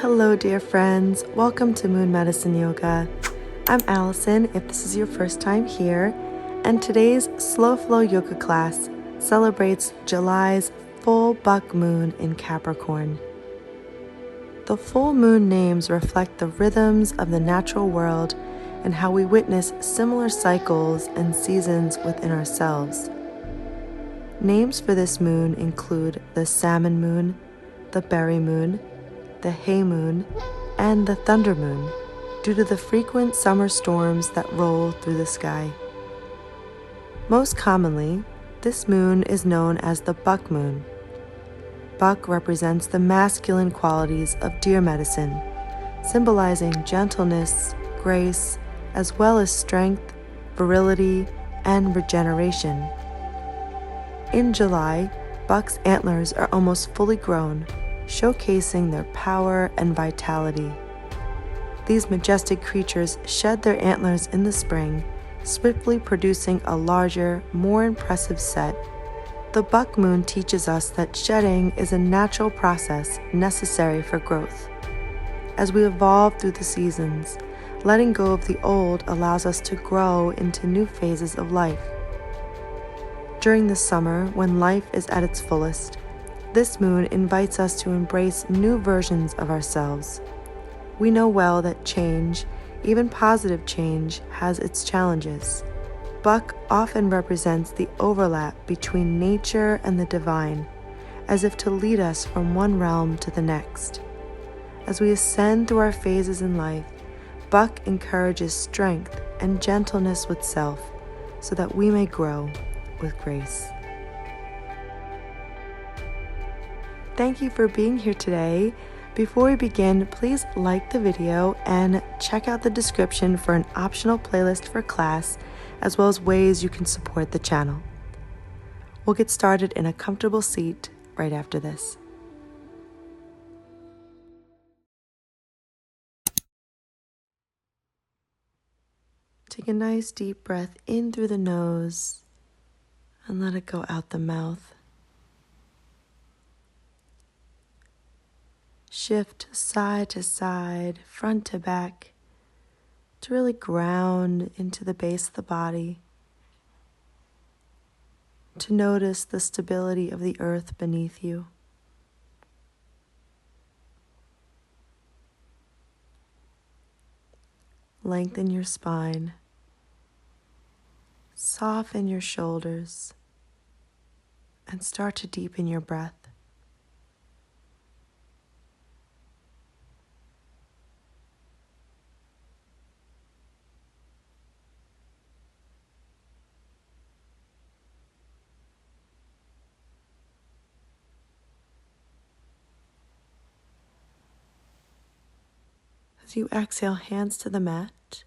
Hello, dear friends. Welcome to Moon Medicine Yoga. I'm Allison, if this is your first time here, and today's Slow Flow Yoga class celebrates July's full buck moon in Capricorn. The full moon names reflect the rhythms of the natural world and how we witness similar cycles and seasons within ourselves. Names for this moon include the salmon moon, the berry moon, the hay moon, and the thunder moon, due to the frequent summer storms that roll through the sky. Most commonly, this moon is known as the buck moon. Buck represents the masculine qualities of deer medicine, symbolizing gentleness, grace, as well as strength, virility, and regeneration. In July, buck's antlers are almost fully grown, showcasing their power and vitality. These majestic creatures shed their antlers in the spring, swiftly producing a larger, more impressive set. The buck moon teaches us that shedding is a natural process necessary for growth. As we evolve through the seasons, letting go of the old allows us to grow into new phases of life. During the summer, when life is at its fullest, this moon invites us to embrace new versions of ourselves. We know well that change, even positive change, has its challenges. Buck often represents the overlap between nature and the divine, as if to lead us from one realm to the next. As we ascend through our phases in life, Buck encourages strength and gentleness with self, so that we may grow with grace. Thank you for being here today. Before we begin, please like the video and check out the description for an optional playlist for class, as well as ways you can support the channel. We'll get started in a comfortable seat right after this. Take a nice deep breath in through the nose and let it go out the mouth. Shift side to side, front to back, to really ground into the base of the body, to notice the stability of the earth beneath you. Lengthen your spine, soften your shoulders, and start to deepen your breath. As you exhale, hands to the mat.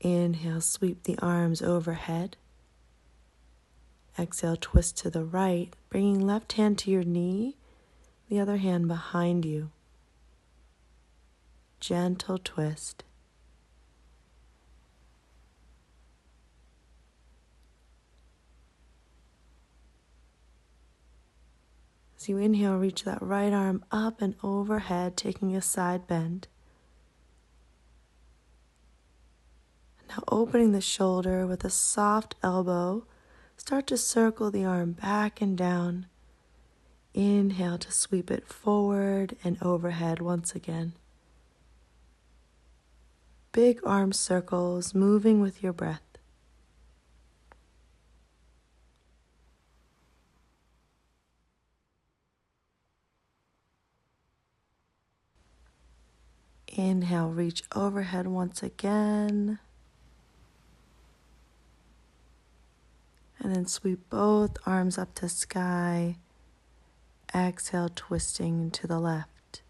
Inhale, sweep the arms overhead. Exhale, twist to the right, bringing left hand to your knee, the other hand behind you. Gentle twist. As you inhale, reach that right arm up and overhead, taking a side bend. Now opening the shoulder with a soft elbow, start to circle the arm back and down. Inhale to sweep it forward and overhead once again. Big arm circles, moving with your breath. Inhale, reach overhead once again. And then sweep both arms up to sky. Exhale, twisting to the left.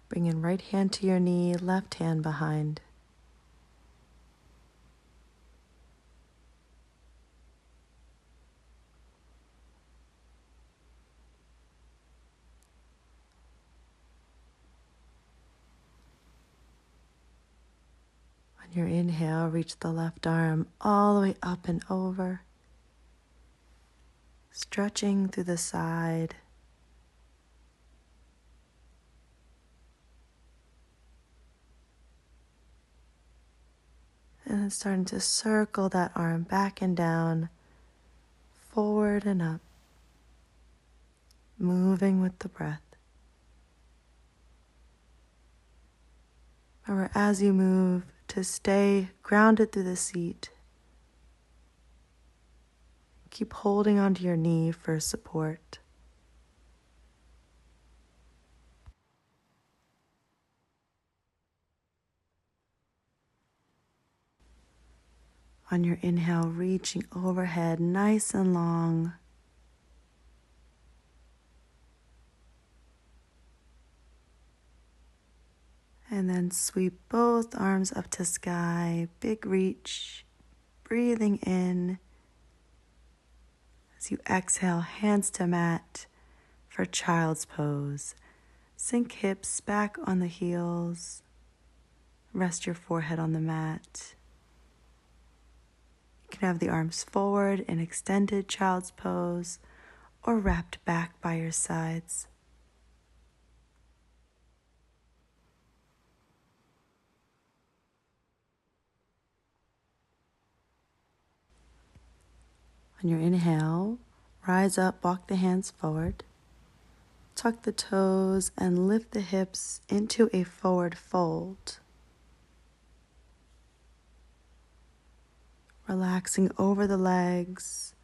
Bring in right hand to your knee, left hand behind. On your inhale, reach the left arm all the way up and over. Stretching through the side. And then starting to circle that arm back and down, forward and up, moving with the breath. Remember, as you move, to stay grounded through the seat. Keep holding onto your knee for support. On your inhale, reaching overhead nice and long. And then sweep both arms up to sky, big reach, breathing in. As you exhale, hands to mat for child's pose. Sink hips back on the heels. Rest your forehead on the mat. You can have the arms forward in extended child's pose or wrapped back by your sides. On your inhale, rise up, walk the hands forward. Tuck the toes and lift the hips into a forward fold. Relaxing over the legs.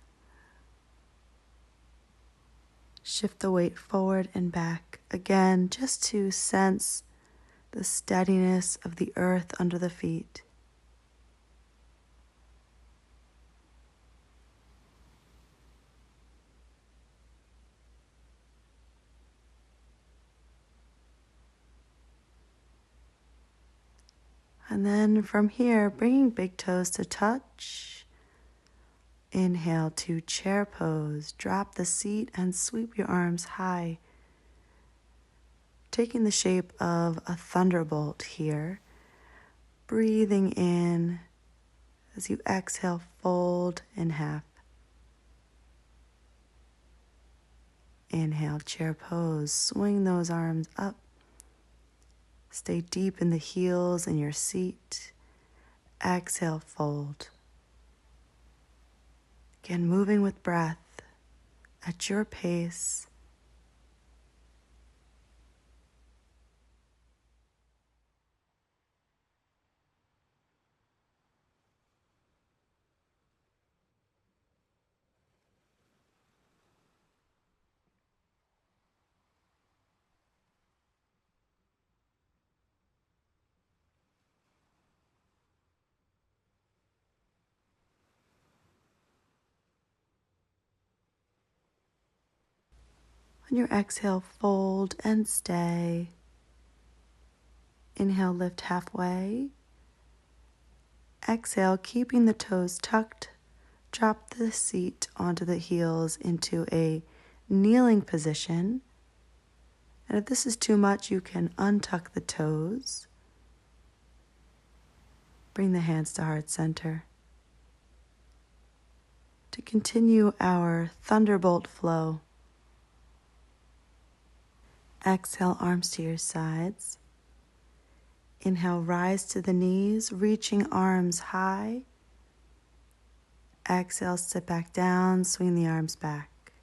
Shift the weight forward and back. Again, just to sense the steadiness of the earth under the feet. And then from here, bringing big toes to touch. Inhale to chair pose. Drop the seat and sweep your arms high. Taking the shape of a thunderbolt here. Breathing in. As you exhale, fold in half. Inhale, chair pose. Swing those arms up. Stay deep in the heels in your seat. Exhale, fold. Again, moving with breath at your pace. On your exhale, fold and stay. Inhale, lift halfway. Exhale, keeping the toes tucked, drop the seat onto the heels into a kneeling position. And if this is too much, you can untuck the toes. Bring the hands to heart center. To continue our thunderbolt flow. Exhale, arms to your sides. Inhale, rise to the knees, reaching arms high. Exhale, sit back down, swing the arms back.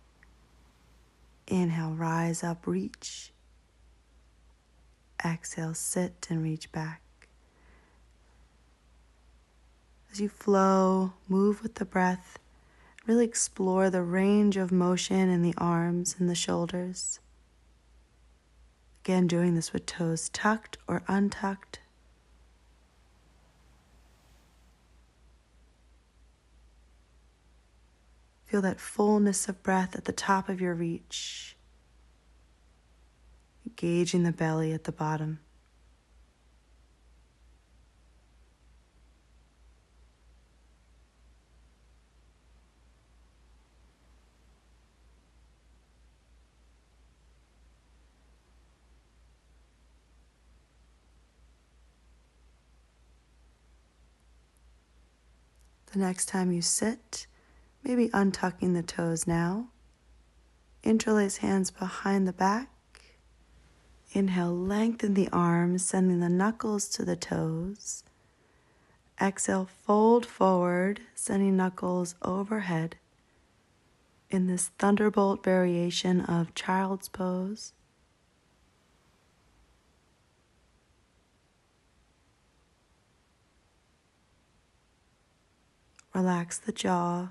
Inhale, rise up, reach. Exhale, sit and reach back. As you flow, move with the breath. Really explore the range of motion in the arms and the shoulders. Again, doing this with toes tucked or untucked. Feel that fullness of breath at the top of your reach. Engaging the belly at the bottom. The next time you sit, maybe untucking the toes now. Interlace hands behind the back. Inhale, lengthen the arms, sending the knuckles to the toes. Exhale, fold forward, sending knuckles overhead in this thunderbolt variation of child's pose. Relax the jaw.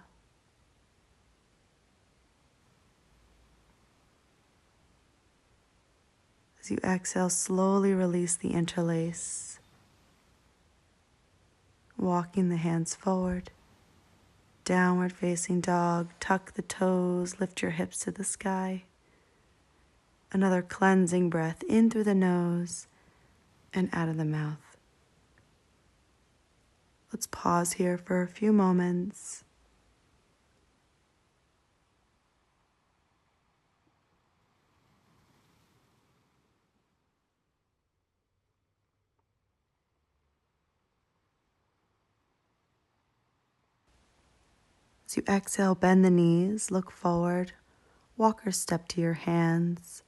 As you exhale, slowly release the interlace, walking the hands forward. Downward facing dog, tuck the toes, lift your hips to the sky. Another cleansing breath in through the nose and out of the mouth. Let's pause here for a few moments. As you exhale, bend the knees, look forward, walk or step to your hands,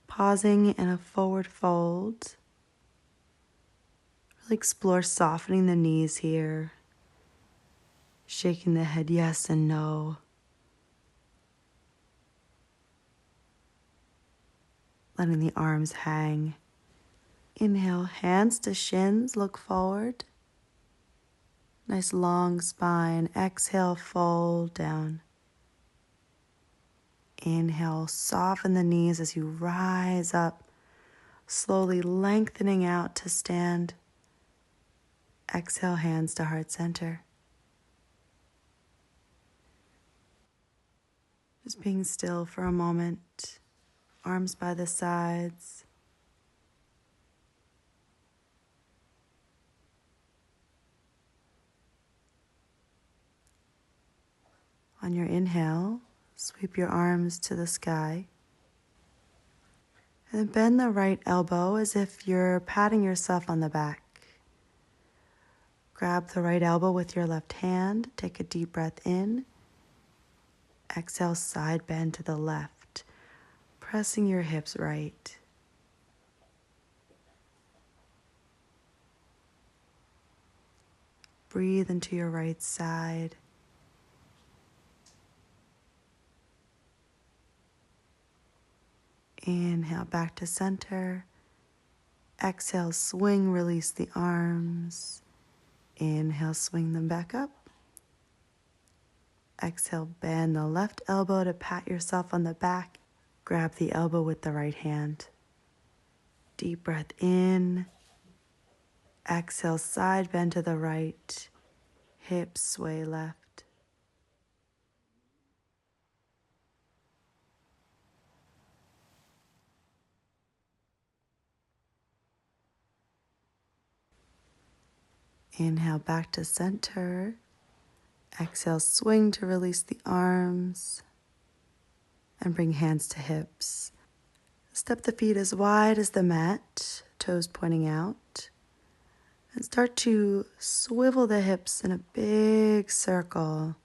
pausing in a forward fold. Really explore softening the knees here, shaking the head yes and no. Letting the arms hang. Inhale, hands to shins, look forward. Nice long spine. Exhale, fold down. Inhale, soften the knees as you rise up, slowly lengthening out to stand. Exhale, hands to heart center. Just being still for a moment, arms by the sides. On your inhale, sweep your arms to the sky. And then bend the right elbow as if you're patting yourself on the back. Grab the right elbow with your left hand. Take a deep breath in. Exhale, side bend to the left, pressing your hips right. Breathe into your right side. Inhale, back to center. Exhale, swing, release the arms. Inhale, swing them back up. Exhale, bend the left elbow to pat yourself on the back. Grab the elbow with the right hand. Deep breath in. Exhale, side bend to the right. Hips sway left. Inhale, back to center. Exhale, swing to release the arms. And bring hands to hips. Step the feet as wide as the mat, toes pointing out. And start to swivel the hips in a big circle.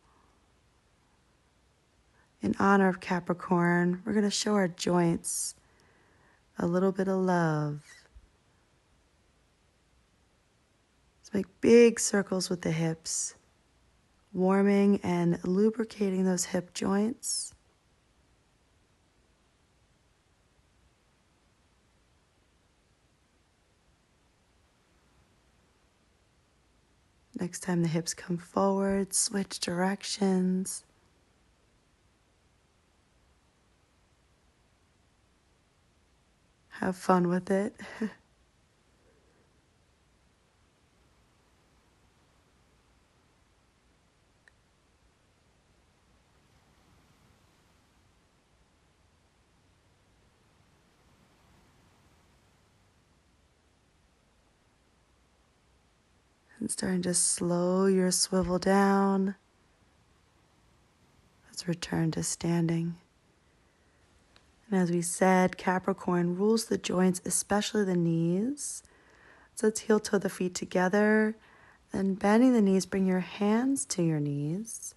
In honor of Capricorn, we're going to show our joints a little bit of love. Let's make big circles with the hips, warming and lubricating those hip joints. Next time the hips come forward, switch directions. Have fun with it. And starting to slow your swivel down. Let's return to standing. And as we said, Capricorn rules the joints, especially the knees. So let's heel toe the feet together. Then bending the knees, bring your hands to your knees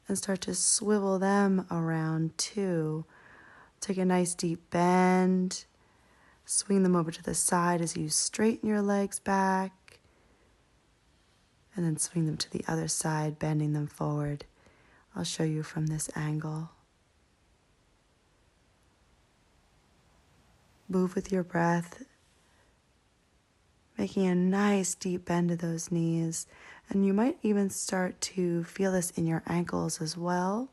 and start to swivel them around too. Take a nice deep bend. Swing them over to the side as you straighten your legs back. And then swing them to the other side, bending them forward. I'll show you from this angle. Move with your breath, making a nice deep bend of those knees. And you might even start to feel this in your ankles as well.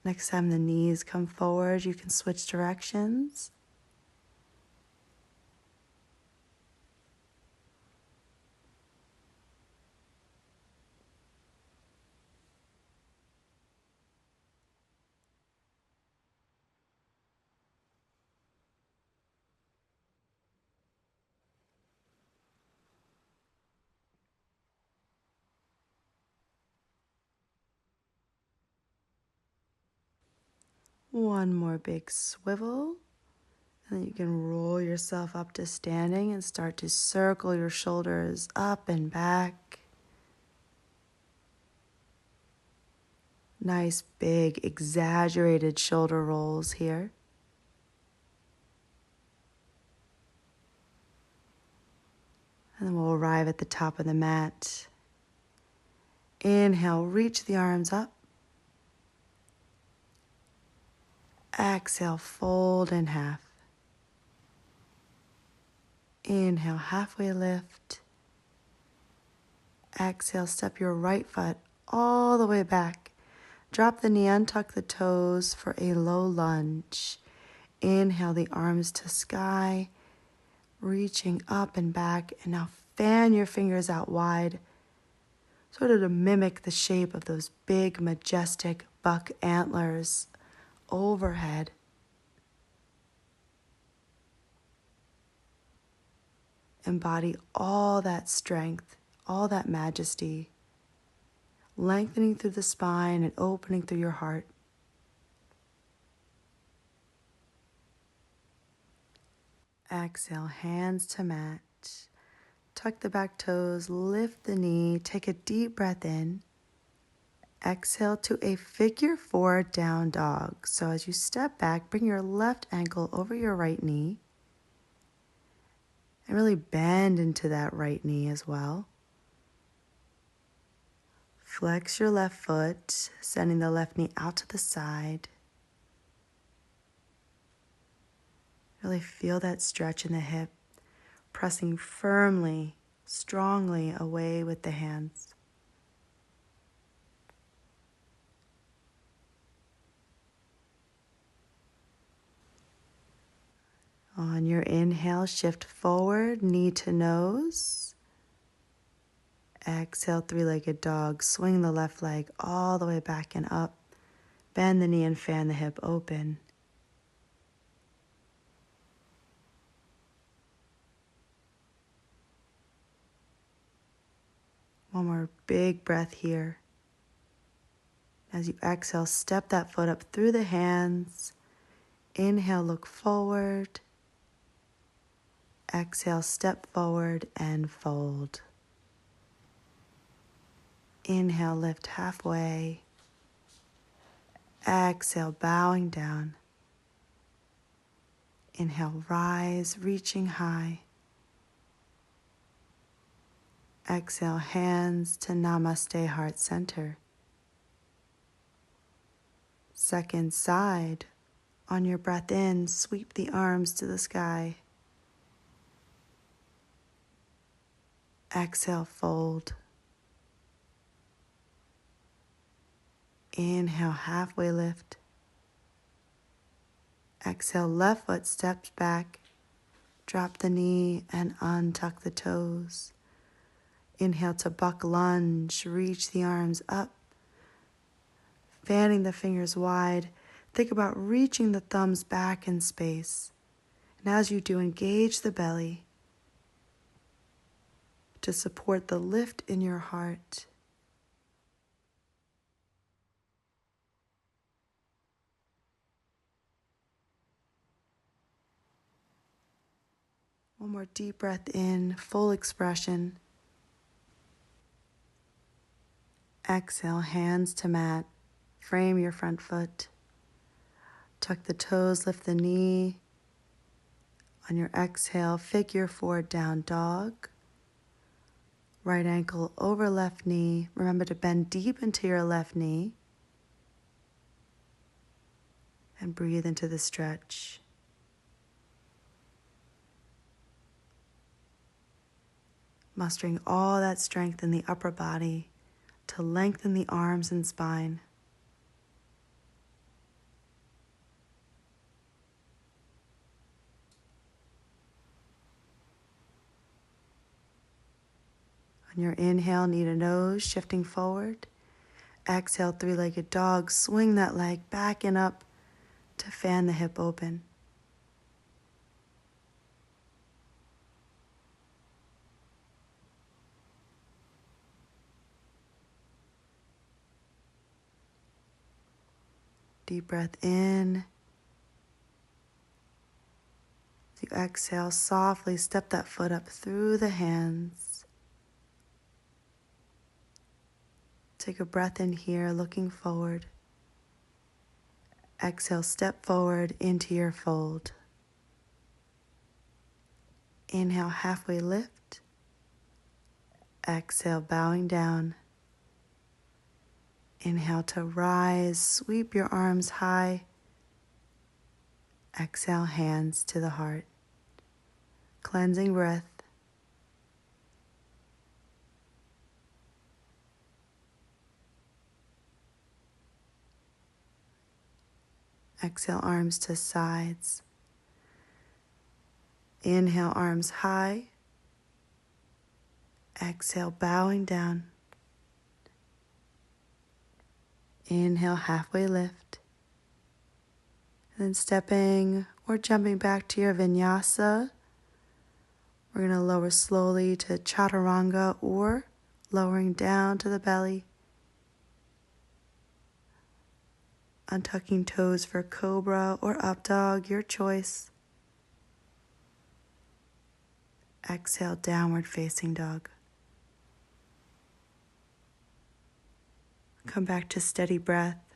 Next time the knees come forward, you can switch directions. One more big swivel. And then you can roll yourself up to standing and start to circle your shoulders up and back. Nice, big, exaggerated shoulder rolls here. And then we'll arrive at the top of the mat. Inhale, reach the arms up. Exhale, fold in half. Inhale, halfway lift. Exhale, step your right foot all the way back. Drop the knee, untuck the toes for a low lunge. Inhale the arms to sky, reaching up and back. And now fan your fingers out wide, sort of to mimic the shape of those big, majestic buck antlers overhead. Embody all that strength, all that majesty, lengthening through the spine and opening through your heart. Exhale, hands to mat. Tuck the back toes, lift the knee, take a deep breath in. Exhale to a figure 4 down dog. So as you step back, bring your left ankle over your right knee. And really bend into that right knee as well. Flex your left foot, sending the left knee out to the side. Really feel that stretch in the hip, pressing firmly, strongly away with the hands. On your inhale, shift forward, knee to nose. Exhale, three-legged dog. Swing the left leg all the way back and up. Bend the knee and fan the hip open. One more big breath here. As you exhale, step that foot up through the hands. Inhale, look forward. Exhale, step forward and fold. Inhale, lift halfway. Exhale, bowing down. Inhale, rise, reaching high. Exhale, hands to Namaste, heart center. Second side. On your breath in, sweep the arms to the sky. Exhale, fold. Inhale, halfway lift. Exhale, left foot steps back. Drop the knee and untuck the toes. Inhale to buck lunge. Reach the arms up. Fanning the fingers wide. Think about reaching the thumbs back in space. And as you do, engage the belly to support the lift in your heart. One more deep breath in, full expression. Exhale, hands to mat. Frame your front foot. Tuck the toes, lift the knee. On your exhale, figure 4 down dog. Right ankle over left knee. Remember to bend deep into your left knee. And breathe into the stretch. Mustering all that strength in the upper body to lengthen the arms and spine. On your inhale, knee to nose, shifting forward. Exhale, three-legged dog. Swing that leg back and up to fan the hip open. Deep breath in. As you exhale, softly step that foot up through the hands. Take a breath in here, looking forward. Exhale, step forward into your fold. Inhale, halfway lift. Exhale, bowing down. Inhale to rise, sweep your arms high. Exhale, hands to the heart. Cleansing breath. Exhale, arms to sides. Inhale, arms high. Exhale, bowing down. Inhale, halfway lift. And then stepping or jumping back to your vinyasa. We're going to lower slowly to chaturanga or lowering down to the belly. Untucking toes for cobra or up dog, your choice. Exhale, downward facing dog. Come back to steady breath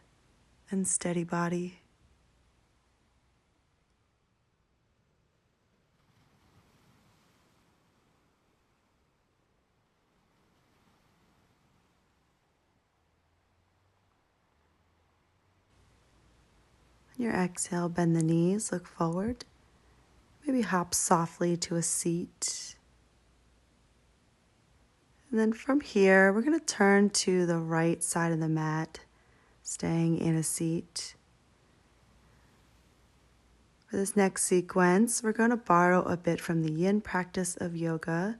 and steady body. On your exhale, bend the knees, look forward. Maybe hop softly to a seat. And then from here, we're going to turn to the right side of the mat, staying in a seat. For this next sequence, we're going to borrow a bit from the yin practice of yoga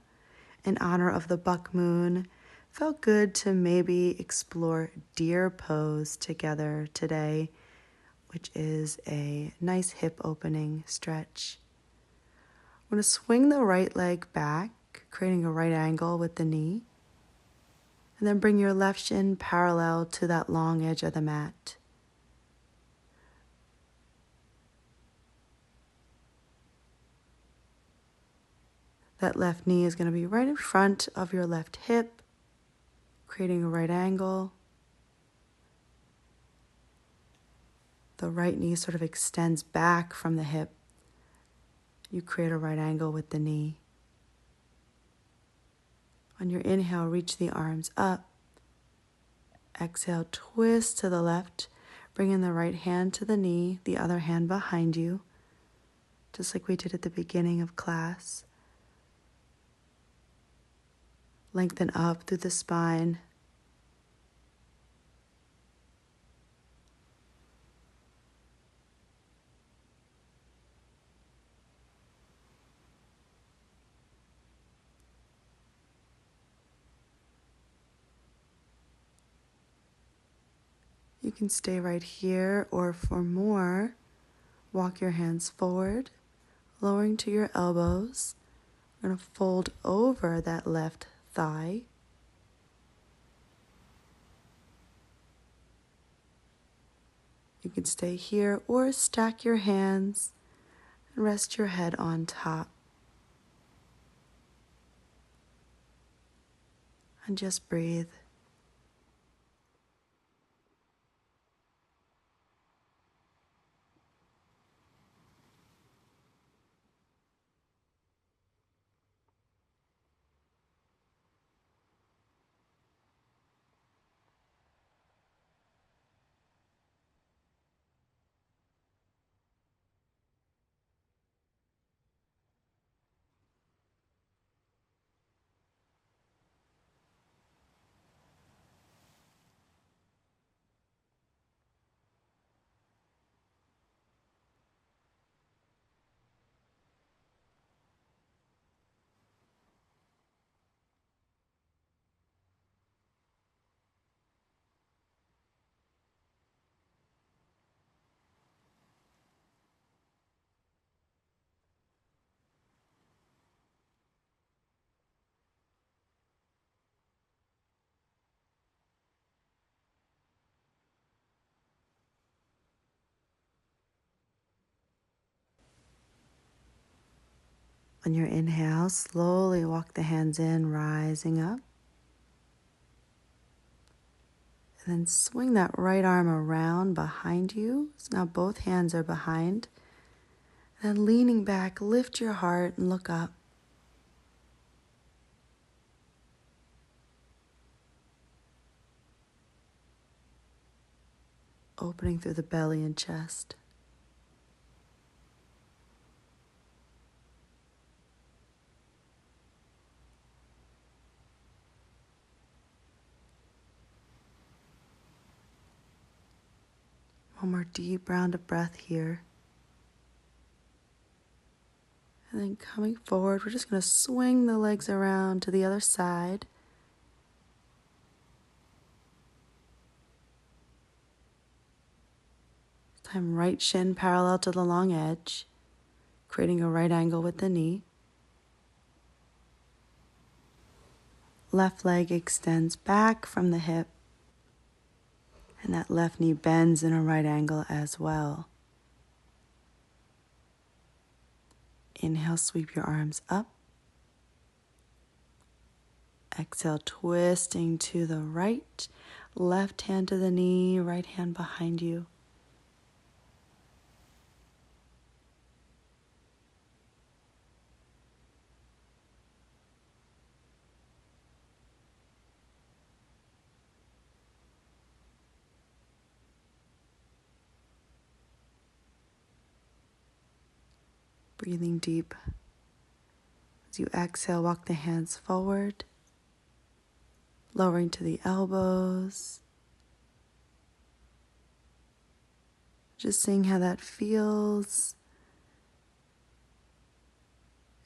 in honor of the buck moon. Felt good to maybe explore deer pose together today, which is a nice hip opening stretch. I'm going to swing the right leg back, creating a right angle with the knee. And then bring your left shin parallel to that long edge of the mat. That left knee is going to be right in front of your left hip, creating a right angle. The right knee sort of extends back from the hip. You create a right angle with the knee. On your inhale, reach the arms up. Exhale, twist to the left. Bring in the right hand to the knee, the other hand behind you, just like we did at the beginning of class. Lengthen up through the spine. You can stay right here, or for more, walk your hands forward, lowering to your elbows. We're going to fold over that left thigh. You can stay here or stack your hands and rest your head on top. And just breathe. On your inhale, slowly walk the hands in, rising up. And then swing that right arm around behind you. So now both hands are behind. And then leaning back, lift your heart and look up. Opening through the belly and chest. One more deep round of breath here. And then coming forward, we're just going to swing the legs around to the other side. This time, right shin parallel to the long edge, creating a right angle with the knee. Left leg extends back from the hip, and that left knee bends in a right angle as well. Inhale, sweep your arms up. Exhale, twisting to the right, left hand to the knee, right hand behind you. Breathing deep. As you exhale, walk the hands forward, lowering to the elbows. Just seeing how that feels.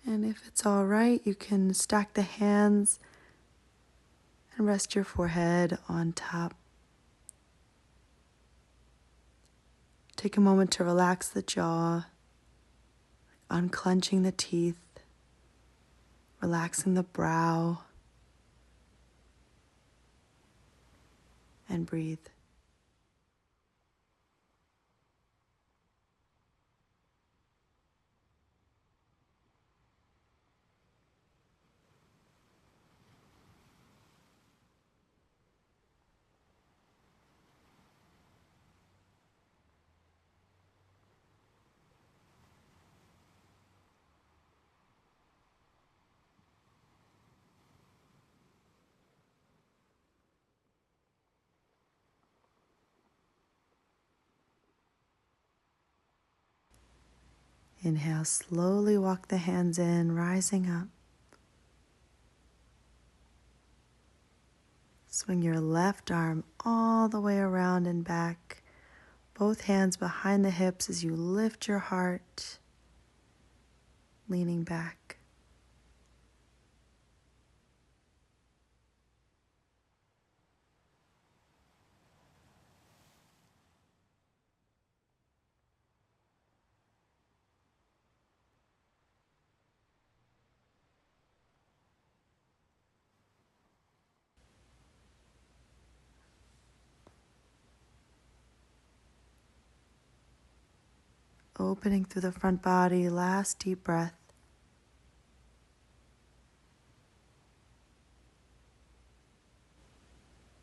And if it's all right, you can stack the hands and rest your forehead on top. Take a moment to relax the jaw, unclenching the teeth, relaxing the brow, and breathe. Inhale, slowly walk the hands in, rising up. Swing your left arm all the way around and back. Both hands behind the hips as you lift your heart, leaning back. Opening through the front body, last deep breath.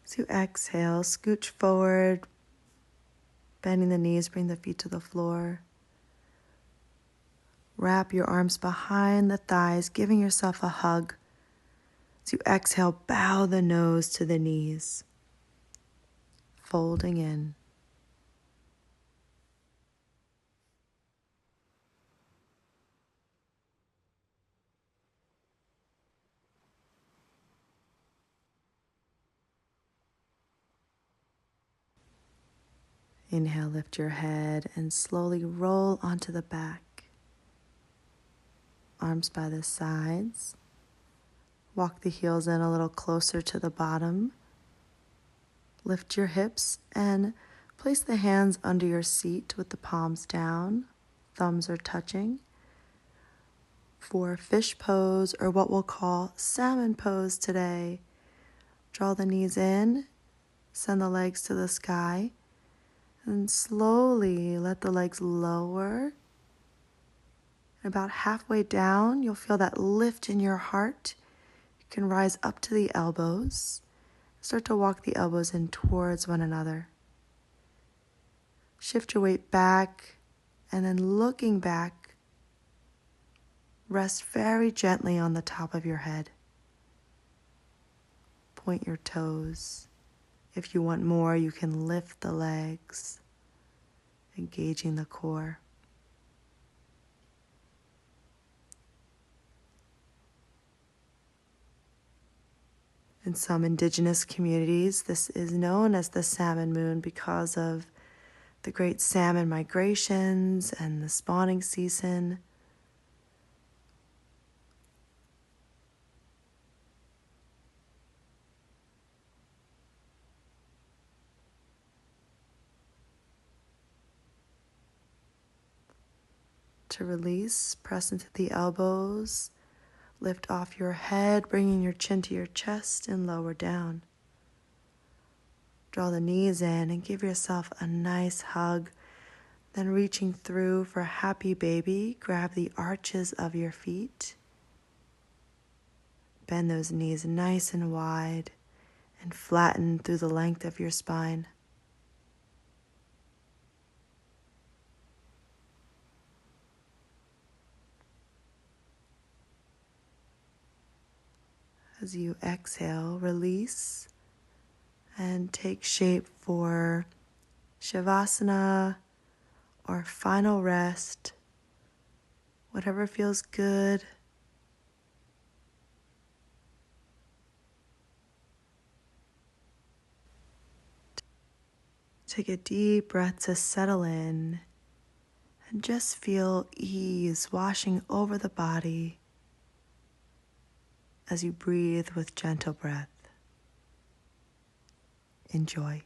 As you exhale, scooch forward, bending the knees, bring the feet to the floor. Wrap your arms behind the thighs, giving yourself a hug. As you exhale, bow the nose to the knees, folding in. Inhale, lift your head and slowly roll onto the back. Arms by the sides. Walk the heels in a little closer to the bottom. Lift your hips and place the hands under your seat with the palms down. Thumbs are touching. For fish pose, or what we'll call salmon pose today, draw the knees in, send the legs to the sky, and slowly let the legs lower About halfway down, you'll feel that lift in your heart. You can rise up to the elbows. Start to walk the elbows in towards one another. Shift your weight back, and then looking back, rest very gently on the top of your head. Point your toes. If you want more, you can lift the legs, engaging the core. In some indigenous communities, this is known as the salmon moon because of the great salmon migrations and the spawning season. To release, press into the elbows, lift off your head, bringing your chin to your chest and lower down. Draw the knees in and give yourself a nice hug. Then reaching through for happy baby, grab the arches of your feet. Bend those knees nice and wide and flatten through the length of your spine. As you exhale, release and take shape for Shavasana or final rest, whatever feels good. Take a deep breath to settle in and just feel ease washing over the body as you breathe with gentle breath. Enjoy.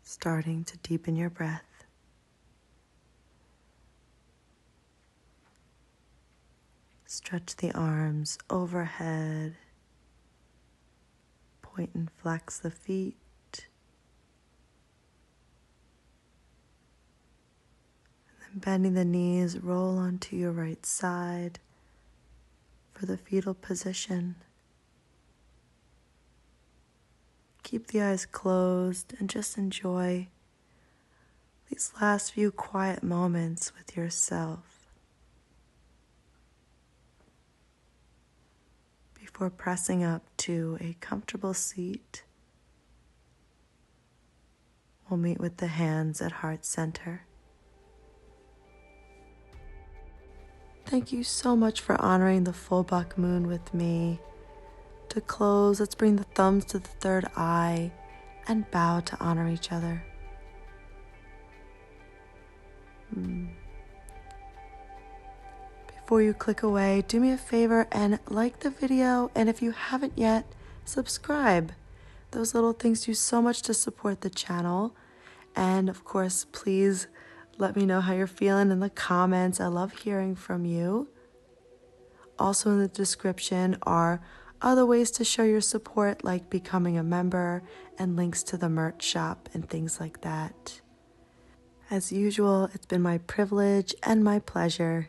Starting to deepen your breath. Stretch the arms overhead. Point and flex the feet. And then bending the knees, roll onto your right side for the fetal position. Keep the eyes closed and just enjoy these last few quiet moments with yourself before pressing up to a comfortable seat. We'll meet with the hands at heart center. Thank you so much for honoring the full buck moon with me. To close, let's bring the thumbs to the third eye and bow to honor each other. Before you click away, do me a favor and like the video, and if you haven't yet, subscribe. Those little things do so much to support the channel. And of course, please let me know how you're feeling in the comments. I love hearing from you. Also in the description are other ways to show your support, like becoming a member and links to the merch shop and things like that. As usual, it's been my privilege and my pleasure.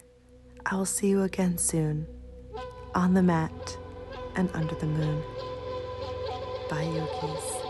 I will see you again soon, on the mat and under the moon. Bye, yogis.